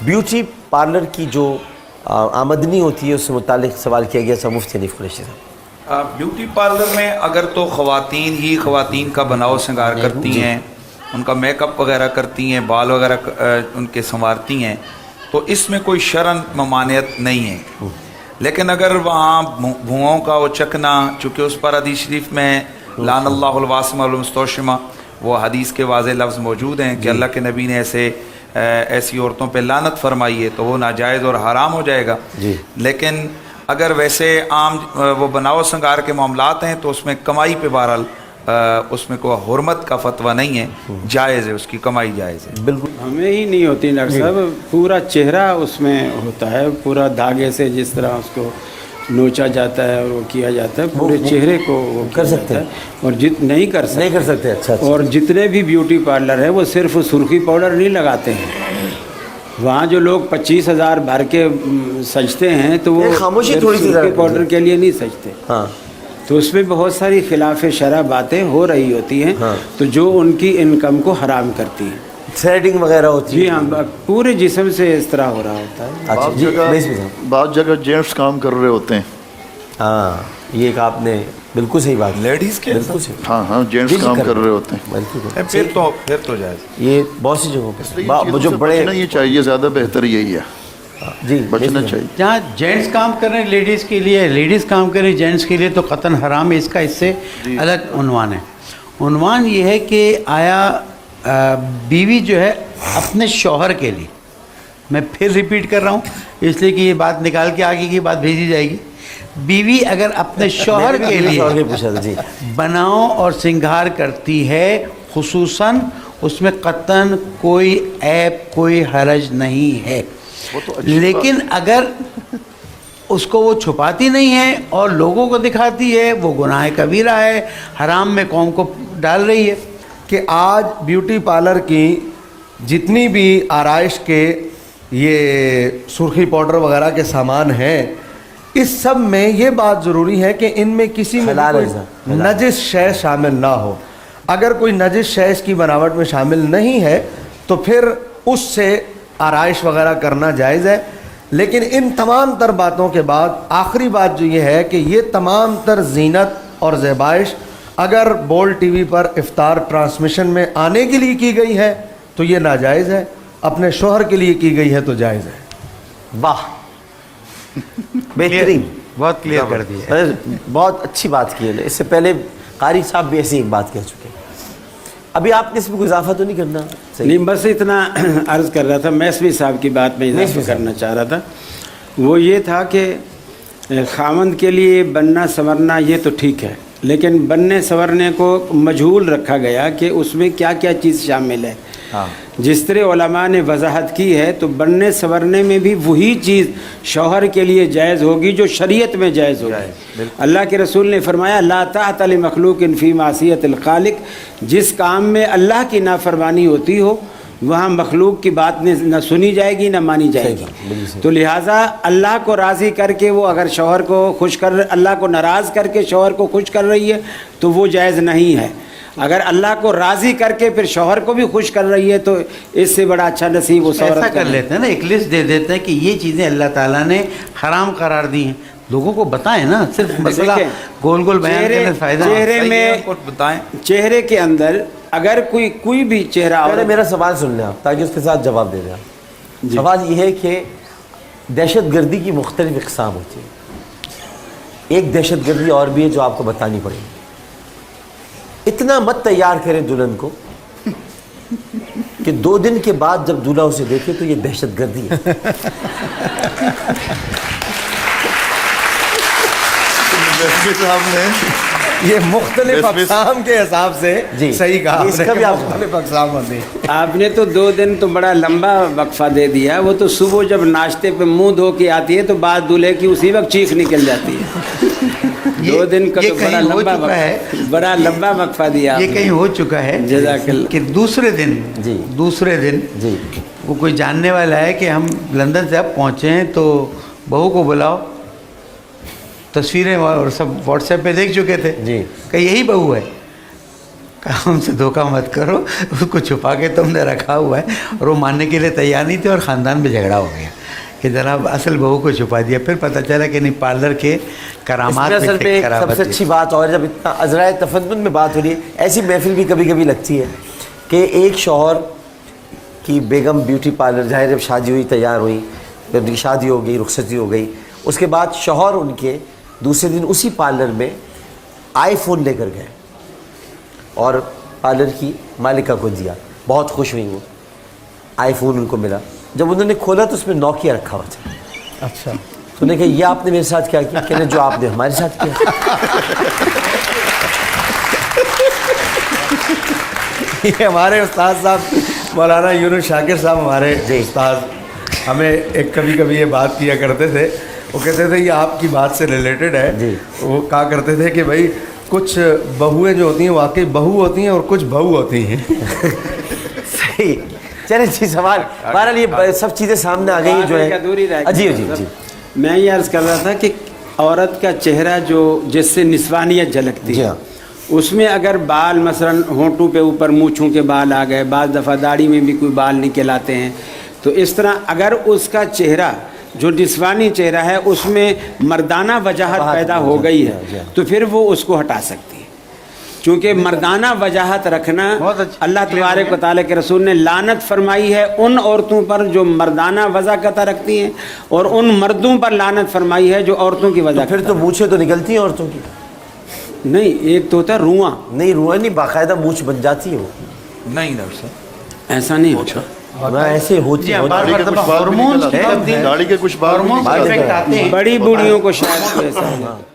Beauty parlour की जो आमदनी होती है उससे मुतालिक सवाल किया गया था मुफ्ती हनीफ कुरैशी साहब। ब्यूटी पार्लर में अगर तो ख़वातीन ही ख़वातीन का बनाव श्रृंगार करती हैं, उनका मेकअप वगैरह करती हैं, बाल वगैरह उनके संवारती हैं, तो इसमें कोई शरन ममानियत नहीं है। लेकिन अगर वहाँ भुआओं का वो चकना, चूँकि उस पर हदीस शरीफ में लानल्लाहुल वासिमा वल मुस्तौशिमा, वो हदीस के वाज़े लफ्ज़ मौजूद हैं कि अल्लाह के नबी ने ऐसी औरतों पे लानत फरमाई है, तो वो नाजायज़ और हराम हो जाएगा। लेकिन अगर वैसे आम वो बनाव श्रृंगार के मामलात हैं तो उसमें कमाई पे बहरहाल उसमें कोई हुर्मत का फतवा नहीं है, जायज़ है, उसकी कमाई जायज़ है। बिल्कुल हमें ही नहीं होती डॉक्टर साहब, पूरा चेहरा उसमें होता है, पूरा धागे से जिस तरह उसको नोचा जाता है और वो किया जाता है, पूरे चेहरे को वो कर सकते हैं और नहीं कर सकते। अच्छा। और जितने भी ब्यूटी पार्लर है वो सिर्फ सुर्खी पाउडर नहीं लगाते हैं। वहाँ जो लोग 25,000 भर के सजते हैं तो वो खामोशी थोड़ी सी सुर्खी पाउडर के लिए नहीं सजते। हाँ, तो उसमें बहुत सारी खिलाफ शरअ बातें हो रही होती हैं। हाँ। तो जो उनकी इनकम को हराम करती हैं, थ्रेडिंग वगैरह होती है। जी हाँ, पूरे जिस्म से इस तरह हो रहा होता है। अच्छा जी, बाद जगह जेंट्स काम कर रहे होते हैं। हाँ, ये एक आपने बिल्कुल सही बात, लेडीज़ के बिल्कुल सही। हाँ जेंट्स काम कर रहे होते हैं। बिल्कुल फिर तो जायज़। ये बहुत सी जगहों पर जो बड़े ये चाहिए, ज़्यादा बेहतर यही है जी बचना चाहिए। जहाँ जेंट्स काम कर रहे हैं लेडीज़ के लिए, लेडीज़ काम कर रही जेंट्स के लिए, तो कतन हराम है। इसका इससे अलग उन्वान है। उन्वान ये है कि आया बीवी जो है अपने शौहर के लिए, मैं फिर रिपीट कर रहा हूँ इसलिए कि ये बात निकाल के आगे की बात भेजी जाएगी। बीवी अगर अपने शौहर के लिए बनाव और श्रृंगार करती है, खुसूसन उसमें कतन कोई ऐब कोई हरज नहीं है। लेकिन अगर उसको वो छुपाती नहीं है और लोगों को दिखाती है, वो गुनाह कबीरा है, हराम में कौम को डाल रही है। कि आज ब्यूटी पार्लर की जितनी भी आराइश के ये सुर्खी पाउडर वगैरह के सामान हैं, इस सब में ये बात ज़रूरी है कि इनमें किसी में कोई नजिस शय शामिल ना हो। अगर कोई नजिस शय इसकी बनावट में शामिल नहीं है तो फिर उससे आराइश वगैरह करना जायज़ है। लेकिन इन तमाम तर बातों के बाद आखिरी बात जो ये है कि ये तमाम तर ज़ीनत और ज़ेबाइश अगर बोल्ड टीवी पर इफ्तार ट्रांसमिशन में आने के लिए की गई है तो ये नाजायज़ है, अपने शोहर के लिए की गई है तो जायज़ है। वाह, बेहतरीन, बहुत क्लियर कर दिया। बहुत अच्छी बात की है। इससे पहले कारी साहब भी ऐसी एक बात कह चुके हैं। अभी आपने इसमें कोई इजाफा तो नहीं करना? नहीं, बस इतना अर्ज़ कर रहा था। मैसवी साहब की बात में इजाफा करना चाह रहा था। वो ये था कि खामंद के लिए बनना संवरना ये तो ठीक है, लेकिन बनने संवरने को मजहूल रखा गया कि उसमें क्या क्या चीज़ शामिल है। हाँ। जिस तरह उलमा ने वजाहत की है तो बनने संवरने में भी वही चीज़ शौहर के लिए जायज़ होगी जो शरीयत में जायज़ होगी। अल्लाह के रसूल ने फरमाया ला ताअत लि मखलूकिन फ़ी मासियतिल खालिक, जिस काम में अल्लाह की नाफरमानी होती हो वहाँ मखलूक की बात न सुनी जाएगी न मानी जाएगी। तो लिहाजा अल्लाह को राज़ी करके वो अगर शौहर को खुश कर, अल्लाह को नाराज़ करके शौहर को खुश कर रही है तो वो जायज़ नहीं है। अगर अल्लाह को राज़ी करके फिर शौहर को भी खुश कर रही है तो इससे बड़ा अच्छा नसीब वो ऐसा कर लेते हैं ना, एक लिस्ट दे देते हैं कि ये चीज़ें अल्लाह ताला ने हराम करार दी हैं, लोगों को बताएं ना। सिर्फ मसला गोल गोल बयान करने से फायदा। चेहरे में बताएं, चेहरे के अंदर अगर कोई भी चेहरा, और मेरा सवाल सुन लें आप ताकि उसके साथ जवाब दे दें आप। सवाल ये है कि दहशत गर्दी की मुख्तलिफ इक़साम होती है। एक दहशत गर्दी और भी है जो आपको बतानी पड़ेगी। इतना मत तैयार करें दुल्हन को कि 2 दिन के बाद जब दूल्हा उसे देखे तो ये दहशत गर्दी है। ये मुख्तलिफ अक़साम के हिसाब से जी सही कहा इसका भी आप मुख्तलिफ अक़साम होते हैं। आपने तो 2 दिन तो बड़ा लंबा वक्फा दे दिया। वो तो सुबह जब नाश्ते पे मुंह धो के आती है तो बाद दूल्हे की उसी वक्त चीख निकल जाती है। 2 दिन का तो बड़ा लंबा वक्फा दिया। ये कहीं हो चुका है जज़ाकल्लाह कि दूसरे दिन जी वो कोई जानने वाला है कि हम लंदन से अब पहुँचे हैं तो बहू को बुलाओ, तस्वीरें और सब व्हाट्सएप पे देख चुके थे जी कि यही बहू है। कहा हमसे धोखा मत करो, उसको छुपा के तुमने रखा हुआ है। और वो मानने के लिए तैयार नहीं थे और ख़ानदान में झगड़ा हो गया कि जनाब असल बहू को छुपा दिया। फिर पता चला कि नहीं, पार्लर के करामात इसमें असल में में एक करामत सबसे थी। अच्छी बात, और जब इतना अज़राए तफन्नुन में बात हो रही है, ऐसी महफिल भी कभी कभी लगती है कि एक शौहर की बेगम ब्यूटी पार्लर, जाहिर जब शादी हुई, तैयार हुई, जब उनकी शादी हो गई, रुखसती हो गई, उसके बाद शौहर उनके दूसरे दिन उसी पार्लर में आईफोन लेकर गए और पार्लर की मालिका को दिया। बहुत खुश हुई वो, आईफोन उनको मिला। जब उन्होंने खोला तो उसमें नोकिया रखा हुआ था। अच्छा, तो उन्होंने कहा ये आपने मेरे साथ क्या किया? कहने जो आपने हमारे साथ किया। ये हमारे उस्ताद साहब मौलाना यूनुस शाकिर साहब, हमारे उस्ताद, हमें एक कभी कभी ये बात किया करते थे। वो कहते थे ये आपकी बात से रिलेटेड है। जी। वो कहा करते थे कि भाई कुछ बहुएं जो होती हैं वाकई बहू होती हैं और कुछ बहू होती हैं। सही। चले जी, सवाल बहरहाल ये सब चीज़ें सामने आ गई जो एक अधूरी रह है। गई। जी जी जी। मैं ये अर्ज़ कर रहा था कि औरत का चेहरा जो जिससे निस्वानियत झलकती जी है, हाँ। उसमें अगर बाल मसलन होंठों पे ऊपर मूँछों के बाल आ गए, बाज़ दफ़ा दाढ़ी में भी कोई बाल निकल आते हैं, तो इस तरह अगर उसका चेहरा जो निस्वानी चेहरा है उसमें मर्दाना वजाहत पैदा हो गई है तो फिर वो उसको हटा सकती है। क्योंकि मर्दाना वजाहत रखना अल्लाह तबारक व तआला के रसूल ने लानत फरमाई है उन औरतों पर जो मर्दाना वजाकत रखती हैं, और उन मर्दों पर लानत फरमाई है जो औरतों की वजह। फिर तो मूछें तो निकलती हैं औरतों की? नहीं, एक तो होता है रुआं। नहीं, रुआ नहीं, बाकायदा मूछ बन जाती है वो। नहीं डॉक्टर साहब, ऐसा नहीं होता। ना ऐसे होती है। दाढ़ी के कुछ बाल भी निकल आते हैं। दाढ़ी के कुछ बाल भी निकल आते हैं। बड़ी बूढ़ियों को शायद ऐसा है।